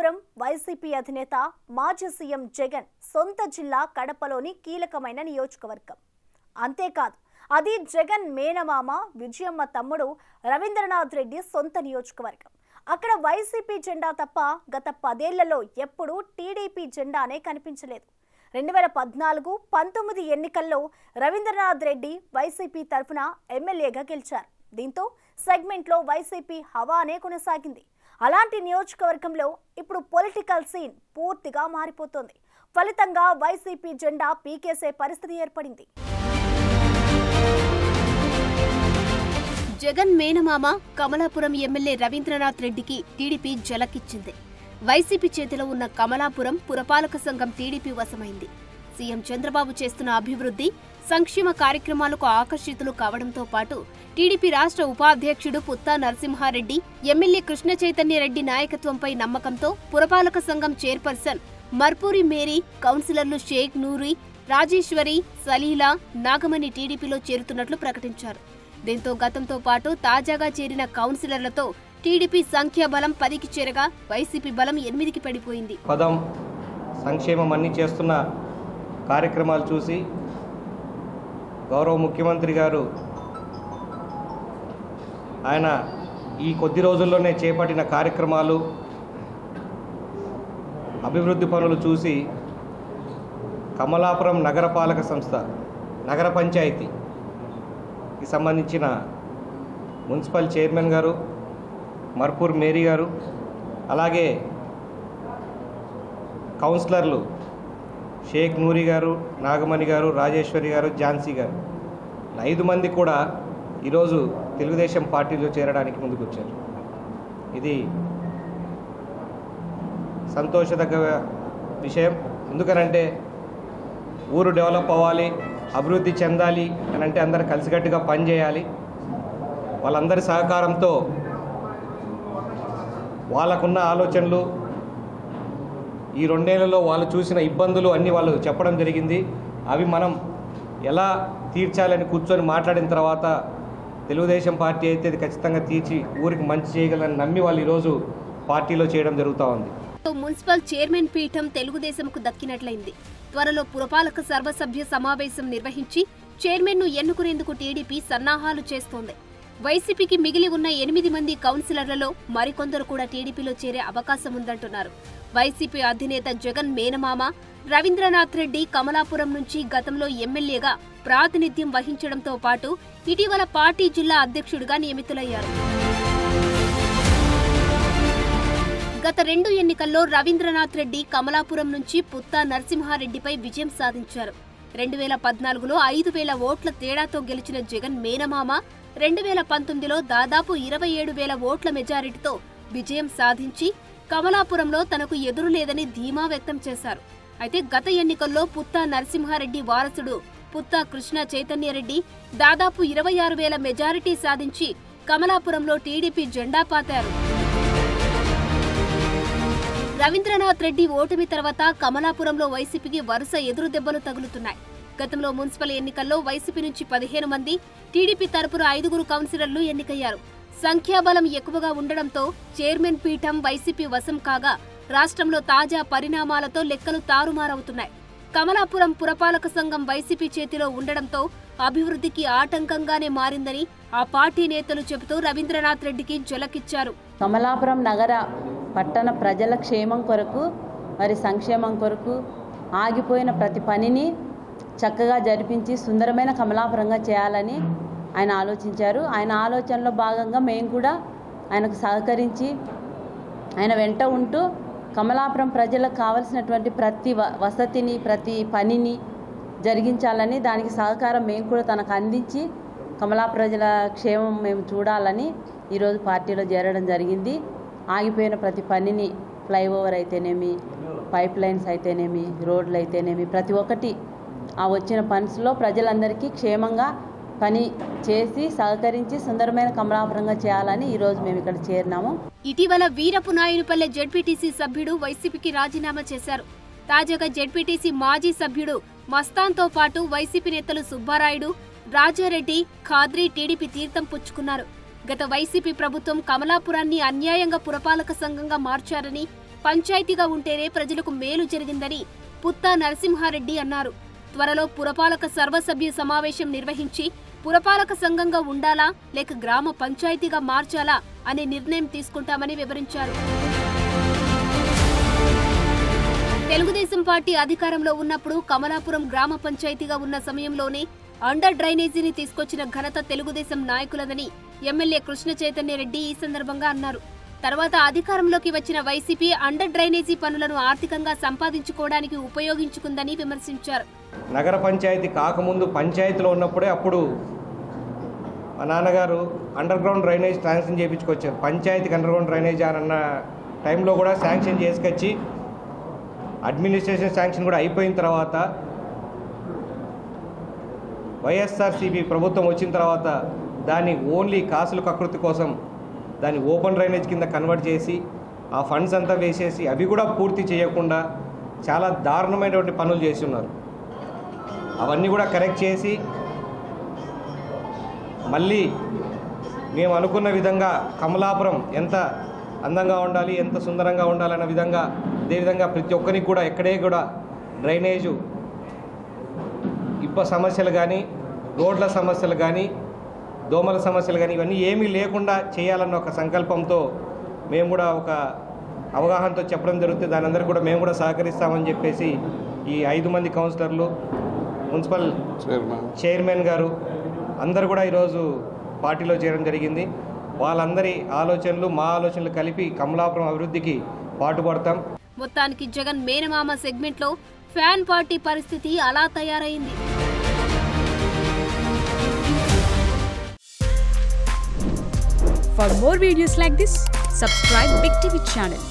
Kamalapuram YCP అధినేత మాజీ CM Jagan సొంత జిల్లా కడపలోని కీలకమైన నియోజకవర్గం. అంతేకాదు అది జగన్ మేనమామ విజయమ్మ తమ్ముడు రవీంద్రనాథ్ రెడ్డి సొంత నియోజకవర్గం. అక్కడ వైసీపీ జెండా తప్ప గత 10 ఏళ్లలో ఎప్పుడూ టీడీపీ జెండానే కనిపించలేదు. 2014-19 ఎన్నికల్లో రవీంద్రనాథ్ రెడ్డి వైసీపీ తరఫున ఎమ్మెల్యేగా గెలిచారు. దీంతో సెగ్మెంట్లో వైసీపీ హవానే కొనసాగింది. అలాంటి నియోజకవర్గంలో ఇప్పుడు పొలిటికల్ సీన్ పూర్తిగా మారిపోతోంది. ఫలితంగా వైసీపీ జెండా పీకేసే పరిస్థితి ఏర్పడింది. జగన్ మేనమామ కమలాపురం ఎమ్మెల్యే రవీంద్రనాథ్ రెడ్డికి టీడీపీ జలకిచ్చింది. వైసీపీ చేతిలో ఉన్న కమలాపురం పురపాలక సంఘం టీడీపీ వశమైంది. సీఎం చంద్రబాబు చేస్తున్న అభివృద్ధి, సంక్షేమ కార్యక్రమాలకు ఆకర్షితులు కావడంతో పాటు టీడీపీ రాష్ట్ర ఉపాధ్యక్షుడు పుత్తా నరసింహారెడ్డి, ఎమ్మెల్యే కృష్ణ చైతన్య రెడ్డి నాయకత్వంపై నమ్మకంతో పురపాలక సంఘం చైర్పర్సన్ మర్పూరి మేరీ, కౌన్సిలర్లు షేక్ నూరి, రాజేశ్వరి, సలీలా, నాగమణి టీడీపీలో చేరుతున్నట్లు ప్రకటించారు. దీంతో గతంతో పాటు తాజాగా చేరిన కౌన్సిలర్లతో టీడీపీ సంఖ్యాబలం 10కి చేరగా వైసీపీ బలం 8కి పడిపోయింది. పదం సంక్షేమం అన్ని చేస్తున్న కార్యక్రమాలు చూసి గౌరవ ముఖ్యమంత్రి గారు ఆయన ఈ కొద్ది రోజుల్లోనే చేపట్టిన కార్యక్రమాలు, అభివృద్ధి పనులు చూసి కమలాపురం నగరపాలక సంస్థ, నగర పంచాయతీకి సంబంధించిన మున్సిపల్ చైర్మన్ గారు మర్పూర్ మేరీ గారు, అలాగే కౌన్సిలర్లు షేక్ నూరి గారు, నాగమణి గారు, రాజేశ్వరి గారు, ఝాన్సీ గారు 5 మంది కూడా ఈరోజు తెలుగుదేశం పార్టీలో చేరడానికి ముందుకు వచ్చారు. ఇది సంతోషదగ్గ విషయం. ఎందుకనంటే ఊరు డెవలప్ అవ్వాలి, అభివృద్ధి చెందాలి అని అంటే అందరూ కలిసికట్టుగా పనిచేయాలి. వాళ్ళందరి సహకారంతో వాళ్ళకున్న ఆలోచనలు, ఈ 2 ఏళ్లలో వాళ్ళు చూసిన ఇబ్బందులు అన్నీ వాళ్ళు చెప్పడం జరిగింది. అవి మనం ఎలా తీర్చాలని కూర్చొని మాట్లాడిన తర్వాత తెలుగుదేశం పార్టీ అయితే ఇది ఖచ్చితంగా తీర్చి ఊరికి మంచి చేయగలని నమ్మి వాళ్ళు ఈరోజు పార్టీలో చేయడం జరుగుతూ ఉంది. మున్సిపల్ చైర్మన్ పీఠం తెలుగుదేశంకు దక్కినట్లయింది. త్వరలో పురపాలక సర్వసభ్య సమావేశం నిర్వహించి చైర్మన్ను ఎన్నుకునేందుకు టీడీపీ సన్నాహాలు చేస్తోంది. వైసీపీకి మిగిలి ఉన్న 8 మంది కౌన్సిలర్లలో మరికొందరు కూడా టీడీపీలో చేరే అవకాశం ఉందంటున్నారు. వైసీపీ అధినేత జగన్ మేనమామ రవీంద్రనాథ్ రెడ్డి కమలాపురం నుంచి గతంలో ఎమ్మెల్యేగా ప్రాతినిధ్యం వహించడంతో పాటు ఇటీవల పార్టీ జిల్లా అధ్యక్షుడిగా నియమితులయ్యారు. గత 2 ఎన్నికల్లో రవీంద్రనాథ్ రెడ్డి కమలాపురం నుంచి పుత్తా నరసింహారెడ్డిపై విజయం సాధించారు. 2014లో 5,000 ఓట్ల తేడాతో గెలిచిన జగన్ మేనమామ 2019లో దాదాపు 27,000 ఓట్ల మెజారిటీతో విజయం సాధించి కమలాపురంలో తనకు ఎదురులేదని ధీమా వ్యక్తం చేశారు. అయితే గత ఎన్నికల్లో పుత్తా నరసింహారెడ్డి వారసుడు పుత్తా కృష్ణ చైతన్యరెడ్డి దాదాపు 26,000 మెజారిటీ సాధించి కమలాపురంలో టీడీపీ జెండా పాతారు. రవీంద్రనాథ్ రెడ్డి ఓటమి తర్వాత కమలాపురంలో వైసీపీకి వరుస ఎదురు దెబ్బలు తగులుతున్నాయి. గతంలో మున్సిపల్ ఎన్నికల్లో వైసీపీ నుంచి 15 మంది, టీడీపీ తరపున 5 కౌన్సిలర్లు ఎన్నికయ్యారు. సంఖ్యాబలం ఎక్కువగా ఉండడంతో చైర్మన్ పీఠం వైసీపీ వశం కాగా రాష్ట్రంలో తాజా పరిణామాలతో లెక్కలు తారుమారవుతున్నాయి. కమలాపురం పురపాలక సంఘం వైసీపీ చేతిలో ఉండడంతో అభివృద్ధికి ఆటంకంగానే మారిందని ఆ పార్టీ నేతలు చెబుతూ రవీంద్రనాథ్ రెడ్డికి జలకిచ్చారు. కమలాపురం నగర పట్టణ ప్రజల క్షేమం కొరకు, మరి సంక్షేమం కొరకు ఆగిపోయిన ప్రతి పనిని చక్కగా జరిపించి సుందరమైన కమలాపురంగా చేయాలని ఆయన ఆలోచించారు. ఆయన ఆలోచనలో భాగంగా మేము కూడా ఆయనకు సహకరించి ఆయన వెంట ఉంటూ కమలాపురం ప్రజలకు కావలసినటువంటి ప్రతి వసతిని, ప్రతి పనిని జరిగించాలని, దానికి సహకారం మేము కూడా తనకు అందించి కమలాపురం ప్రజల క్షేమం మేము చూడాలని ఈరోజు పార్టీలో చేరడం జరిగింది. ఆగిపోయిన ప్రతి పనిని, ఫ్లైఓవర్ అయితేనేమి, పైప్ లైన్స్ అయితేనేమి, రోడ్లు అయితేనేమి, ప్రతి ఒక్కటి ఆ వచ్చిన ఫండ్స్లో ప్రజలందరికీ క్షేమంగా పని చేసి సహకరించి సుందరమైన కమలాపురంగా చేయాలని ఈరోజు మేము ఇక్కడ చేరినాము. ఇటీవల వీరపు నాయుడుపల్లె జెడ్పీటీసీ సభ్యుడు వైసీపీకి రాజీనామా చేశారు. తాజాగా జెడ్పీటీసీ మాజీ సభ్యుడు మస్తాన్తో పాటు వైసీపీ నేతలు సుబ్బారాయుడు, రాజారెడ్డి, ఖాద్రి టీడీపీ తీర్థం పుచ్చుకున్నారు. గత వైసీపీ ప్రభుత్వం కమలాపురాన్ని అన్యాయంగా పురపాలక సంఘంగా మార్చారని, పంచాయతీగా ఉంటేనే ప్రజలకు మేలు జరిగిందని పుత్తా నరసింహారెడ్డి అన్నారు. త్వరలో పురపాలక సర్వసభ్య సమావేశం నిర్వహించి పురపాలక సంఘంగా ఉండాలా లేక గ్రామ పంచాయతీగా మార్చాలా అనే నిర్ణయం తీసుకుంటామని వివరించారు. తెలుగుదేశం పార్టీ అధికారంలో ఉన్నప్పుడు కమలాపురం గ్రామ పంచాయతీగా ఉన్న సమయంలోనే అండర్ డ్రైనేజీని తీసుకొచ్చిన ఘనత తెలుగుదేశం నాయకులదని ఎమ్మెల్యే కృష్ణ చైతన్య రెడ్డి ఈ సందర్భంగా అన్నారు. తర్వాత అధికారంలోకి వచ్చిన వైసీపీ అండర్ డ్రైనేజీ పనులను ఆర్థికంగా సంపాదించుకోవడానికి ఉపయోగించుకుందని విమర్శించారు. నగర పంచాయతీ కాకముందు పంచాయతీలో ఉన్నప్పుడే అప్పుడు మా నాన్నగారు అండర్ గ్రౌండ్ డ్రైనేజ్ శాంక్షన్ చేయించుకొచ్చారు. పంచాయతీకి అండర్ గ్రౌండ్ డ్రైనేజ్ అన్న టైంలో కూడా శాంక్షన్ చేసుకొచ్చి అడ్మినిస్ట్రేషన్ శాంక్షన్ కూడా అయిపోయిన తర్వాత వైఎస్ఆర్సీపీ ప్రభుత్వం వచ్చిన తర్వాత దాన్ని ఓన్లీ కాసుల కకృతి కోసం దాన్ని ఓపెన్ డ్రైనేజ్ కింద కన్వర్ట్ చేసి ఆ ఫండ్స్ అంతా వేసేసి అవి కూడా పూర్తి చేయకుండా చాలా దారుణమైనటువంటి పనులు చేసి ఉన్నారు. అవన్నీ కూడా కరెక్ట్ చేసి మళ్ళీ మేము అనుకున్న విధంగా కమలాపురం ఎంత అందంగా ఉండాలి, ఎంత సుందరంగా ఉండాలన్న విధంగా అదేవిధంగా ప్రతి ఒక్కరికి కూడా ఎక్కడే కూడా డ్రైనేజు ఇప్ప సమస్యలు కానీ, రోడ్ల సమస్యలు కానీ, దోమల సమస్యలు కానీ ఇవన్నీ ఏమీ లేకుండా చేయాలన్న ఒక సంకల్పంతో మేము కూడా ఒక అవగాహనతో చెప్పడం జరుగుతుంది. దాని అందరూ కూడా మేము కూడా సహకరిస్తామని చెప్పేసి ఈ 5 మంది కౌన్సిలర్లు, మున్సిపల్ చైర్మన్ గారు అందరూ కూడా ఈరోజు పార్టీలో చేరడం జరిగింది. వాళ్ళందరి ఆలోచనలు మా ఆలోచనలు కలిపి కమలాపురం అభివృద్ధికి పాటుపడతాం. మొత్తానికి జగన్ మేనమామ సెగ్మెంట్లో ఫ్యాన్ పార్టీ పరిస్థితి అలా తయారైంది. For more videos like this, subscribe Big TV channel.